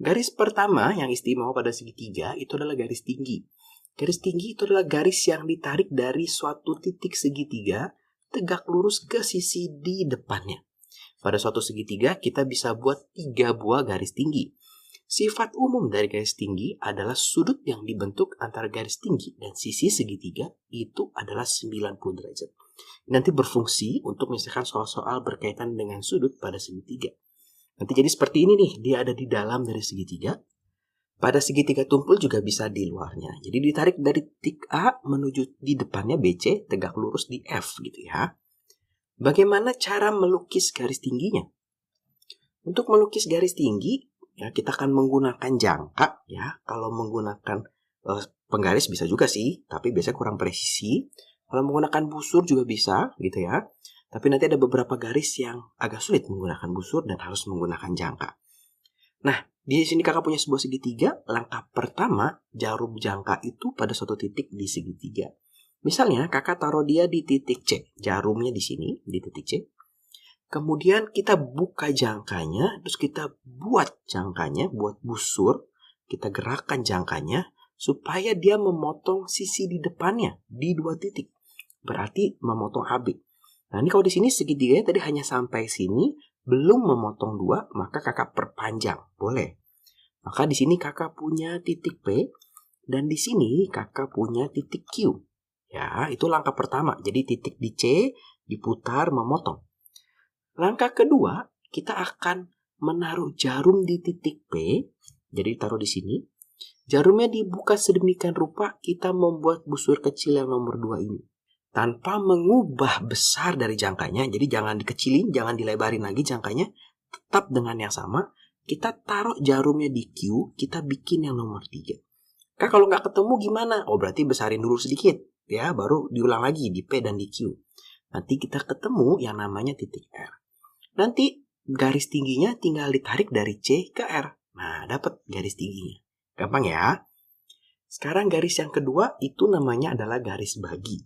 Garis pertama yang istimewa pada segitiga itu adalah garis tinggi. Garis tinggi itu adalah garis yang ditarik dari suatu titik segitiga tegak lurus ke sisi di depannya. Pada suatu segitiga, kita bisa buat 3 buah garis tinggi. Sifat umum dari garis tinggi adalah sudut yang dibentuk antara garis tinggi dan sisi segitiga itu adalah 90 derajat. Nanti berfungsi untuk menyelesaikan soal-soal berkaitan dengan sudut pada segitiga. Nanti jadi seperti ini nih, dia ada di dalam dari segitiga. Pada segitiga tumpul juga bisa di luarnya. Jadi ditarik dari titik A menuju di depannya BC, tegak lurus di F gitu ya. Bagaimana cara melukis garis tingginya? Untuk melukis garis tinggi, ya kita akan menggunakan jangka ya. Kalau menggunakan penggaris bisa juga sih, tapi biasanya kurang presisi. Kalau menggunakan busur juga bisa gitu ya. Tapi nanti ada beberapa garis yang agak sulit menggunakan busur dan harus menggunakan jangka. Nah, di sini kakak punya sebuah segitiga. Langkah pertama, jarum jangka itu pada suatu titik di segitiga. Misalnya kakak taruh dia di titik C. Jarumnya di sini, di titik C. Kemudian kita buka jangkanya, terus kita buat jangkanya, buat busur. Kita gerakkan jangkanya supaya dia memotong sisi di depannya di 2 titik. Berarti memotong AB. Nah, ini kalau di sini segitiganya tadi hanya sampai sini, belum memotong 2, maka kakak perpanjang. Boleh. Maka di sini kakak punya titik P, dan di sini kakak punya titik Q. Ya, itu langkah pertama. Jadi titik di C, diputar, memotong. Langkah kedua, kita akan menaruh jarum di titik P. Jadi taruh di sini. Jarumnya dibuka sedemikian rupa, kita membuat busur kecil yang nomor 2 ini. Tanpa mengubah besar dari jangkanya, jadi jangan dikecilin, jangan dilebarin lagi jangkanya, tetap dengan yang sama, kita taruh jarumnya di Q, kita bikin yang nomor 3. Kalau nggak ketemu gimana? Oh, berarti besarin dulu sedikit, ya, baru diulang lagi di P dan di Q. Nanti kita ketemu yang namanya titik R. Nanti garis tingginya tinggal ditarik dari C ke R. Nah, dapat garis tingginya. Gampang ya? Sekarang garis yang kedua itu namanya adalah garis bagi.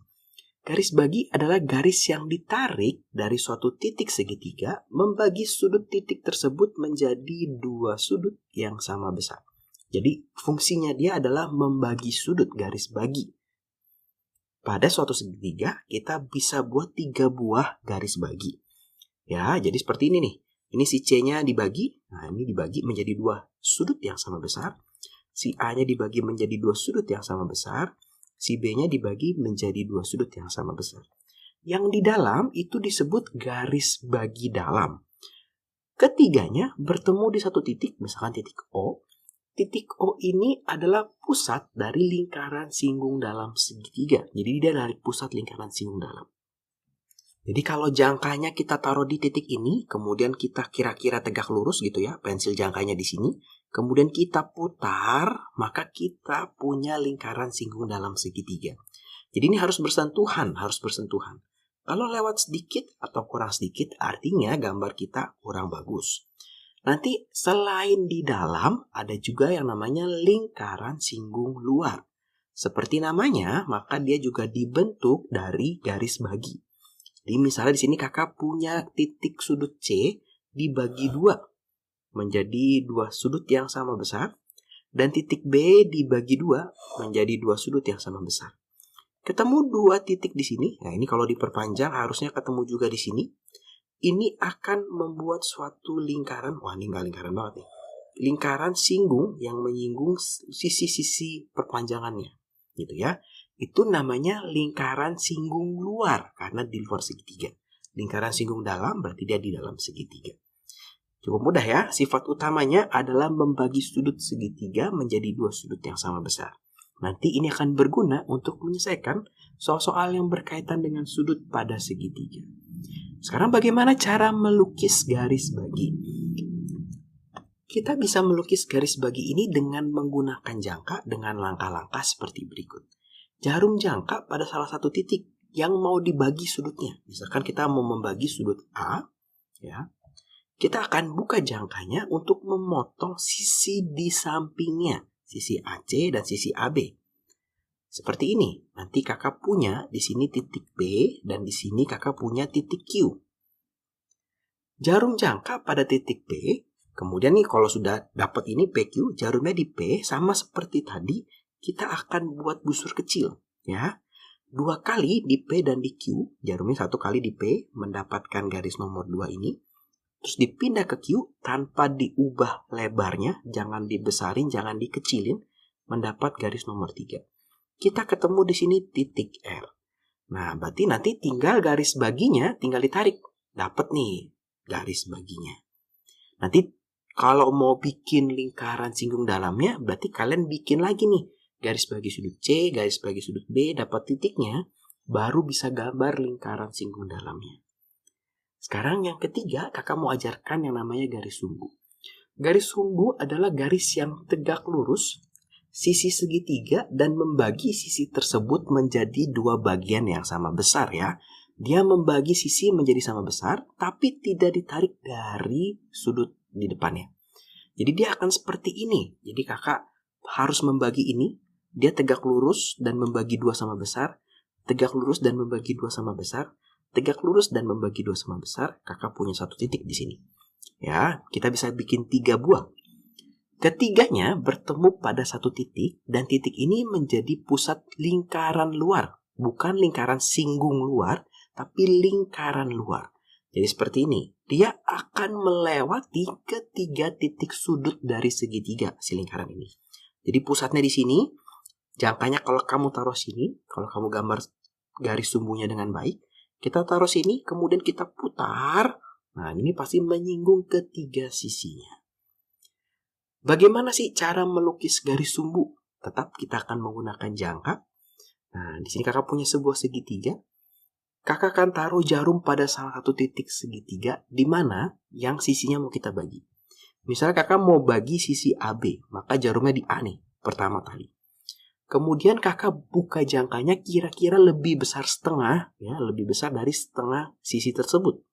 Garis bagi adalah garis yang ditarik dari suatu titik segitiga membagi sudut titik tersebut menjadi 2 sudut yang sama besar. Jadi fungsinya dia adalah membagi sudut, garis bagi. Pada suatu segitiga kita bisa buat 3 buah garis bagi. Ya, jadi seperti ini nih. Ini si C-nya dibagi. Nah, ini dibagi menjadi 2 sudut yang sama besar. Si A-nya dibagi menjadi 2 sudut yang sama besar. Si B-nya dibagi menjadi 2 sudut yang sama besar. Yang di dalam itu disebut garis bagi dalam. Ketiganya bertemu di satu titik, misalkan titik O. Titik O ini adalah pusat dari lingkaran singgung dalam segitiga. Jadi dia dari pusat lingkaran singgung dalam. Jadi kalau jangkanya kita taruh di titik ini, kemudian kita kira-kira tegak lurus gitu ya, pensil jangkanya di sini. Kemudian kita putar, maka kita punya lingkaran singgung dalam segitiga. Jadi ini harus bersentuhan, Kalau lewat sedikit atau kurang sedikit, artinya gambar kita kurang bagus. Nanti selain di dalam, ada juga yang namanya lingkaran singgung luar. Seperti namanya, maka dia juga dibentuk dari garis bagi. Jadi misalnya di sini kakak punya titik sudut C dibagi 2. Menjadi 2 sudut yang sama besar, dan titik B dibagi 2 menjadi 2 sudut yang sama besar. Ketemu 2 titik di sini. Nah, ini kalau diperpanjang harusnya ketemu juga di sini. Ini akan membuat suatu lingkaran. Wah, ini nggak lingkaran banget nih. Lingkaran singgung yang menyinggung sisi-sisi perpanjangannya, gitu ya. Itu namanya lingkaran singgung luar karena di luar segitiga. Lingkaran singgung dalam berarti dia di dalam segitiga. Cukup mudah ya, sifat utamanya adalah membagi sudut segitiga menjadi 2 sudut yang sama besar. Nanti ini akan berguna untuk menyelesaikan soal-soal yang berkaitan dengan sudut pada segitiga. Sekarang bagaimana cara melukis garis bagi? Kita bisa melukis garis bagi ini dengan menggunakan jangka dengan langkah-langkah seperti berikut. Jarum jangka pada salah satu titik yang mau dibagi sudutnya. Misalkan kita mau membagi sudut A, ya. Kita akan buka jangkanya untuk memotong sisi di sampingnya, sisi AC dan sisi AB. Seperti ini. Nanti kakak punya di sini titik B dan di sini kakak punya titik Q. Jarum jangka pada titik B Kemudian nih kalau sudah dapat ini PQ, jarumnya di P, sama seperti tadi, kita akan buat busur kecil, ya. 2 kali di P dan di Q, jarumnya 1 kali di P, mendapatkan garis nomor 2 ini. Terus dipindah ke Q tanpa diubah lebarnya, jangan dibesarin, jangan dikecilin, mendapat garis nomor 3. Kita ketemu di sini titik R. Nah, berarti nanti tinggal garis baginya, tinggal ditarik. Dapat nih garis baginya. Nanti kalau mau bikin lingkaran singgung dalamnya, berarti kalian bikin lagi nih. Garis bagi sudut C, garis bagi sudut B, dapat titiknya, baru bisa gambar lingkaran singgung dalamnya. Sekarang yang ketiga, kakak mau ajarkan yang namanya garis sumbu. Garis sumbu adalah garis yang tegak lurus, sisi segitiga, dan membagi sisi tersebut menjadi 2 bagian yang sama besar ya. Dia membagi sisi menjadi sama besar, tapi tidak ditarik dari sudut di depannya. Jadi dia akan seperti ini. Jadi kakak harus membagi ini, dia tegak lurus dan membagi 2 sama besar, tegak lurus dan membagi 2 sama besar, tegak lurus dan membagi 2 sama besar. Kakak punya 1 titik di sini. Ya, kita bisa bikin 3 buah. Ketiganya bertemu pada 1 titik, dan titik ini menjadi pusat lingkaran luar. Bukan lingkaran singgung luar, tapi lingkaran luar. Jadi seperti ini. Dia akan melewati ketiga titik sudut dari segitiga si lingkaran ini. Jadi pusatnya di sini. Jangkanya kalau kamu taruh sini, kalau kamu gambar garis sumbunya dengan baik, kita taruh sini, kemudian kita putar. Nah, ini pasti menyinggung ketiga sisinya. Bagaimana sih cara melukis garis sumbu? Tetap kita akan menggunakan jangka. Nah, di sini kakak punya sebuah segitiga. Kakak akan taruh jarum pada salah satu titik segitiga di mana yang sisinya mau kita bagi. Misalnya kakak mau bagi sisi AB, maka jarumnya di A nih, pertama kali. Kemudian kakak buka jangkanya kira-kira lebih besar setengah, ya, lebih besar dari setengah sisi tersebut.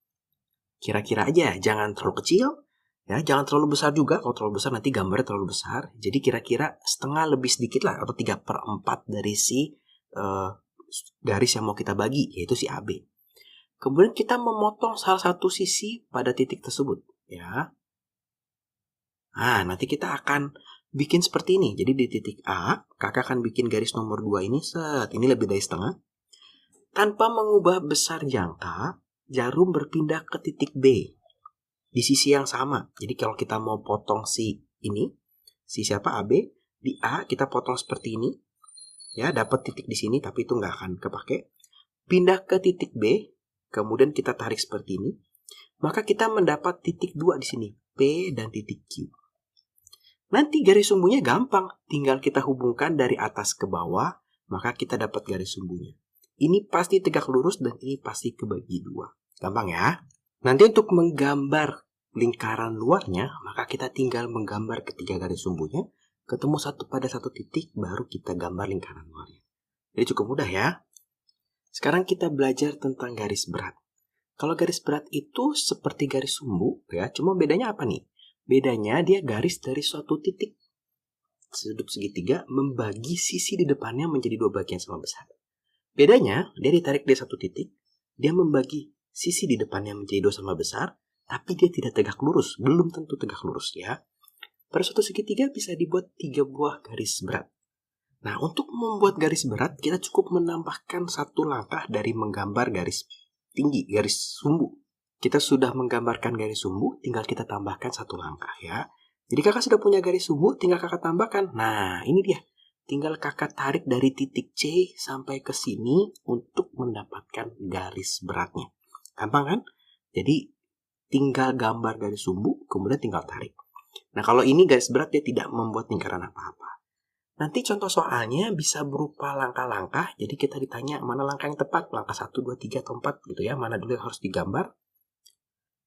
Kira-kira aja, jangan terlalu kecil. Ya, jangan terlalu besar juga. Kalau terlalu besar nanti gambarnya terlalu besar. Jadi kira-kira setengah lebih sedikit lah, atau 3/4 dari si garis yang mau kita bagi, yaitu si AB. Kemudian kita memotong salah satu sisi pada titik tersebut. Ya. Nah, nanti kita akan bikin seperti ini. Jadi di titik A, kakak akan bikin garis nomor 2 ini. Ini lebih dari setengah. Tanpa mengubah besar jangka, jarum berpindah ke titik B. Di sisi yang sama. Jadi kalau kita mau potong si ini, si siapa AB, di A kita potong seperti ini. Ya, dapat titik di sini tapi itu nggak akan kepake. Pindah ke titik B, kemudian kita tarik seperti ini. Maka kita mendapat titik 2 di sini, P dan titik Q. Nanti garis sumbunya gampang, tinggal kita hubungkan dari atas ke bawah, maka kita dapat garis sumbunya. Ini pasti tegak lurus dan ini pasti kebagi 2. Gampang ya? Nanti untuk menggambar lingkaran luarnya, maka kita tinggal menggambar ketiga garis sumbunya, ketemu satu pada satu titik, baru kita gambar lingkaran luarnya. Jadi cukup mudah ya. Sekarang kita belajar tentang garis berat. Kalau garis berat itu seperti garis sumbu, ya, cuma bedanya apa nih? Bedanya dia garis dari suatu titik sudut segitiga membagi sisi di depannya menjadi 2 bagian sama besar. Bedanya, dia ditarik dari satu titik, dia membagi sisi di depannya menjadi 2 sama besar, tapi dia tidak tegak lurus, belum tentu tegak lurus ya. Pada suatu segitiga bisa dibuat 3 buah garis berat. Nah, untuk membuat garis berat, kita cukup menambahkan 1 langkah dari menggambar garis tinggi, garis sumbu. Kita sudah menggambarkan garis sumbu, tinggal kita tambahkan 1 langkah ya. Jadi kakak sudah punya garis sumbu, tinggal kakak tambahkan. Nah, ini dia. Tinggal kakak tarik dari titik C sampai ke sini untuk mendapatkan garis beratnya. Gampang kan? Jadi tinggal gambar garis sumbu, kemudian tinggal tarik. Nah, kalau ini garis berat dia tidak membuat lingkaran apa-apa. Nanti contoh soalnya bisa berupa langkah-langkah. Jadi kita ditanya mana langkah yang tepat, langkah 1, 2, 3, atau 4 gitu ya. Mana dulu yang harus digambar.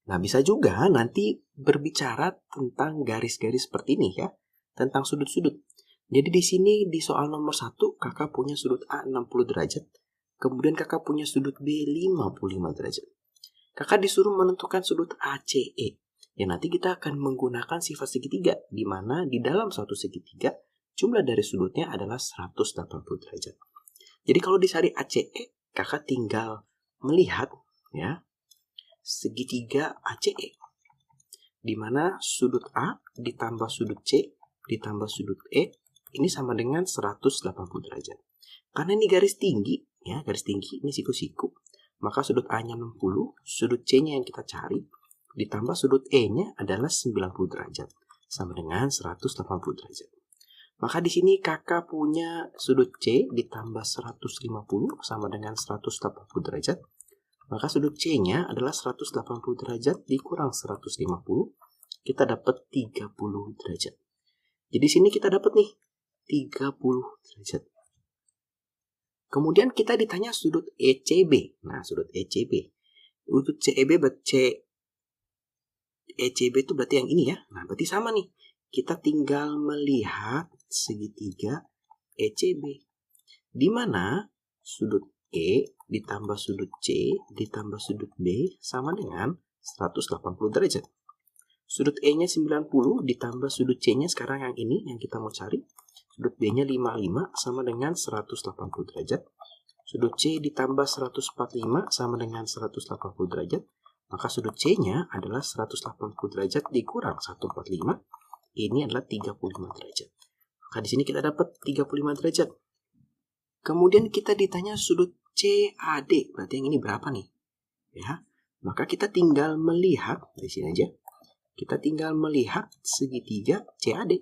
Nah, bisa juga nanti berbicara tentang garis-garis seperti ini ya. Tentang sudut-sudut. Jadi di sini di soal nomor 1 kakak punya sudut A 60 derajat. Kemudian kakak punya sudut B 55 derajat. Kakak disuruh menentukan sudut ACE. Ya, nanti kita akan menggunakan sifat segitiga, di mana di dalam suatu segitiga, jumlah dari sudutnya adalah 180 derajat. Jadi kalau dicari ACE, kakak tinggal melihat ya segitiga ACE. di mana sudut A ditambah sudut C ditambah sudut E ini sama dengan 180 derajat. Karena ini garis tinggi, ya, garis tinggi ini siku-siku, maka sudut A-nya 60, sudut C-nya yang kita cari ditambah sudut E-nya adalah 90 derajat, sama dengan 180 derajat. Maka di sini kakak punya sudut C ditambah 150 sama dengan 180 derajat. Maka sudut C-nya adalah 180 derajat dikurang 150, kita dapat 30 derajat. Jadi sini kita dapat nih 30 derajat. Kemudian kita ditanya sudut ECB. Nah, sudut ECB. Untuk CEB ECB itu berarti yang ini ya. Nah, berarti sama nih. Kita tinggal melihat segitiga ECB. Di mana sudut E ditambah sudut C ditambah sudut B sama dengan 180 derajat. Sudut E-nya 90 ditambah sudut C-nya sekarang yang ini yang kita mau cari. Sudut B-nya 55 sama dengan 180 derajat. Sudut C ditambah 145 sama dengan 180 derajat. Maka sudut C-nya adalah 180 derajat dikurang 145. Ini adalah 35 derajat. Maka di sini kita dapat 35 derajat. Kemudian kita ditanya sudut CAD, berarti yang ini berapa nih? Ya, maka kita tinggal melihat di sini aja. Kita tinggal melihat segitiga CAD,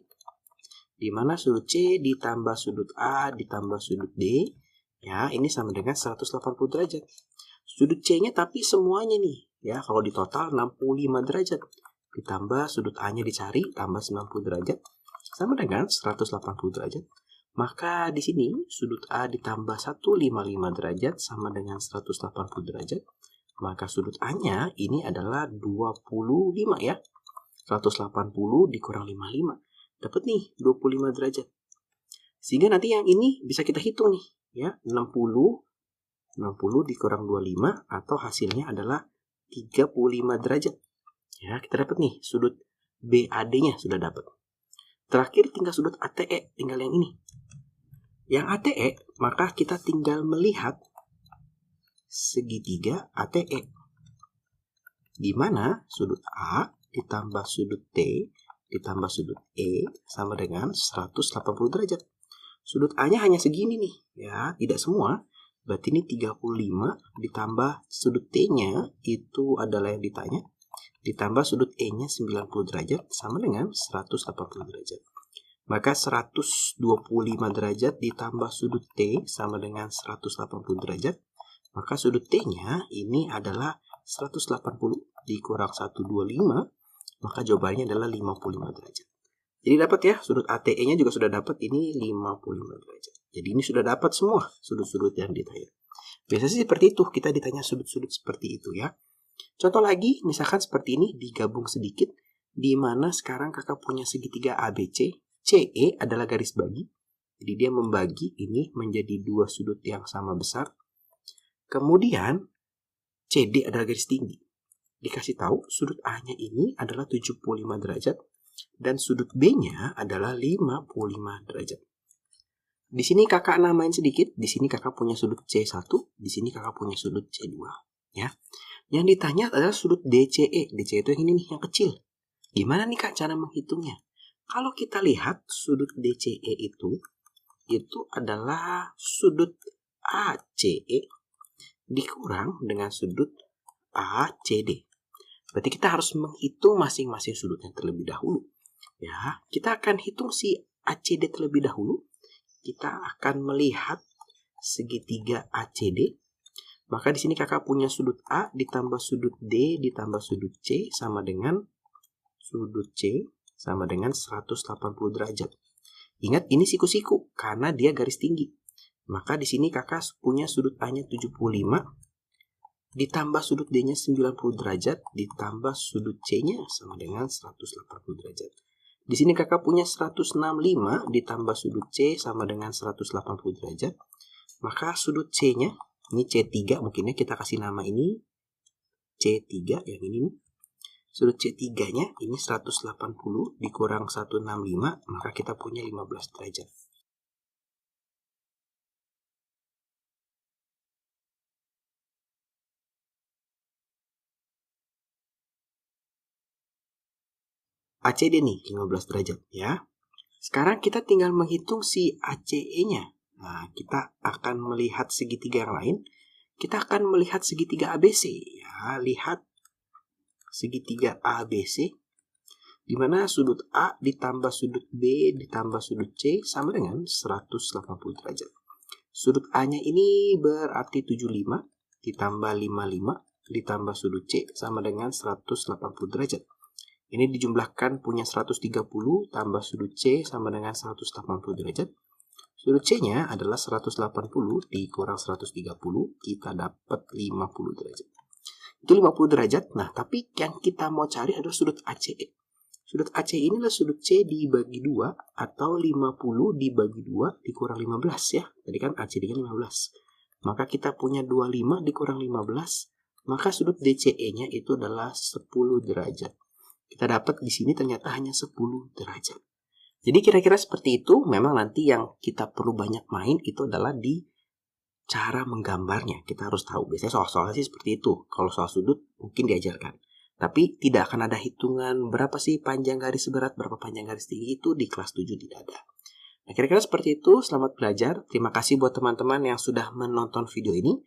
di mana sudut C ditambah sudut A ditambah sudut D, ya ini sama dengan 180 derajat. Sudut C-nya tapi semuanya nih, ya kalau di total 65 derajat. Ditambah sudut A-nya dicari, tambah 90 derajat, sama dengan 180 derajat. Maka di sini sudut A ditambah 155 derajat sama dengan 180 derajat. Maka sudut A-nya ini adalah 25 ya. 180 dikurang 55. Dapat nih 25 derajat. Sehingga nanti yang ini bisa kita hitung nih ya. 60 dikurang 25 atau hasilnya adalah 35 derajat. Ya, kita dapat nih sudut BAD-nya sudah dapat. Terakhir tinggal sudut ATE, tinggal yang ini. Yang ATE, maka kita tinggal melihat segitiga ATE. Di mana sudut A ditambah sudut T ditambah sudut E sama dengan 180 derajat. Sudut A-nya hanya segini nih, ya, tidak semua. Berarti ini 35 ditambah sudut T-nya itu adalah yang ditanya. Ditambah sudut E-nya 90 derajat sama dengan 180 derajat. Maka 125 derajat ditambah sudut T sama dengan 180 derajat. Maka sudut T-nya ini adalah 180 dikurang 125. Maka jawabannya adalah 55 derajat. Jadi dapat ya, sudut ATE-nya juga sudah dapat, ini 55 derajat. Jadi ini sudah dapat semua sudut-sudut yang ditanya. Biasanya sih seperti itu, kita ditanya sudut-sudut seperti itu ya. Contoh lagi, misalkan seperti ini, digabung sedikit, di mana sekarang kakak punya segitiga ABC, CE adalah garis bagi, jadi dia membagi ini menjadi dua sudut yang sama besar. Kemudian CD adalah garis tinggi. Dikasih tahu sudut A-nya ini adalah 75 derajat dan sudut B-nya adalah 55 derajat. Di sini kakak namain sedikit, di sini kakak punya sudut C1, di sini kakak punya sudut C2, ya. Yang ditanya adalah sudut DCE. DCE itu yang ini nih, yang kecil. Gimana nih kak cara menghitungnya? Kalau kita lihat sudut DCE itu adalah sudut ACE dikurang dengan sudut ACD. Berarti kita harus menghitung masing-masing sudutnya terlebih dahulu. Ya, kita akan hitung si ACD terlebih dahulu. Kita akan melihat segitiga ACD. Maka di sini kakak punya sudut A ditambah sudut D ditambah sudut C sama dengan sudut C sama dengan 180 derajat. Ingat ini siku-siku karena dia garis tinggi. Maka di sini kakak punya sudut A-nya 75 ditambah sudut D-nya 90 derajat ditambah sudut C-nya sama dengan 180 derajat. Di sini kakak punya 165 ditambah sudut C sama dengan 180 derajat. Maka sudut C-nya ini C3, mungkinnya kita kasih nama ini C3 yang ini nih. Sudut C3-nya ini 180 dikurang 165, maka kita punya 15 derajat. ACD nih 15 derajat ya. Sekarang kita tinggal menghitung si ACE-nya. Nah, kita akan melihat segitiga yang lain. Kita akan melihat segitiga ABC. Ya, lihat segitiga ABC, di mana sudut A ditambah sudut B ditambah sudut C sama dengan 180 derajat. Sudut A-nya ini berarti 75 ditambah 55 ditambah sudut C sama dengan 180 derajat. Ini dijumlahkan punya 130 tambah sudut C sama dengan 180 derajat. Sudut C-nya adalah 180 dikurang 130, kita dapat 50 derajat. Itu 50 derajat. Nah, tapi yang kita mau cari adalah sudut ACE. Sudut ACE ini adalah sudut C dibagi 2 atau 50 dibagi 2 dikurang 15 ya. Tadi kan ACD-nya 15. Maka kita punya 25 dikurang 15, maka sudut DCE-nya itu adalah 10 derajat. Kita dapat di sini ternyata hanya 10 derajat. Jadi kira-kira seperti itu. Memang nanti yang kita perlu banyak main itu adalah di cara menggambarnya. Kita harus tahu. Biasanya soal-soal sih seperti itu. Kalau soal sudut mungkin diajarkan. Tapi tidak akan ada hitungan berapa sih panjang garis berat, berapa panjang garis tinggi, itu di kelas 7 tidak ada. Nah, kira-kira seperti itu. Selamat belajar. Terima kasih buat teman-teman yang sudah menonton video ini.